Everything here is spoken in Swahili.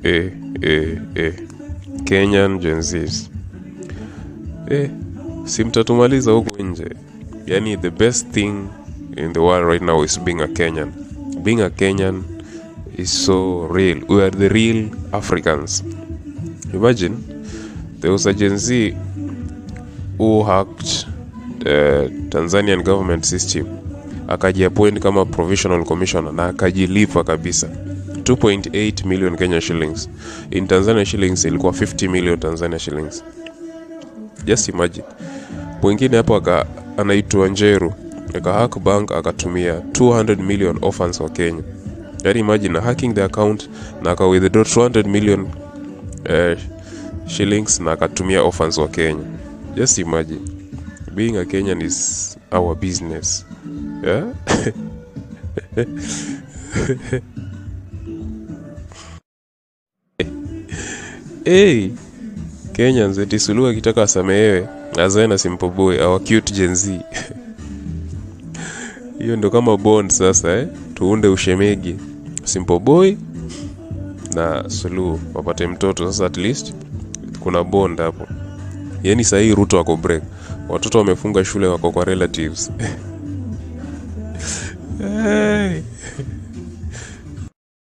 eh, eh. Kenyan Gen Zs. Si mtatumaliza huko nje. Yani the best thing in the world right now is being a Kenyan. Being a Kenyan is so real. We are the real Africans. Imagine there was a Gen Z who hacked the Tanzanian government system, akajiappoint kama provisional commissioner na akajilipa kabisa 2.8 million Kenya shillings. In Tanzania shillings ilikuwa 50 million Tanzania shillings. Just imagine. Mwingine hapo anaitwa Njeru, hack bank akatumia 200 million orphans wa Kenya. Yani imagine hacking the account na aka withdraw 200 million shillings na akatumia orphans wa Kenya. Just imagine. Being a Kenyan is our business. Yeah? Hey, Kenyans eti Suluhu akitaka asamehewe azae na Simple Boy, our cute Gen Z. Hiyo ndo kama bond sasa tuunde ushemegi. Simple Boy na Suluhu wapate mtoto sasa, at least kuna bond hapo. Yani sasa hii Ruto wako break. Watoto wamefunga shule wako kwa relatives. Hey.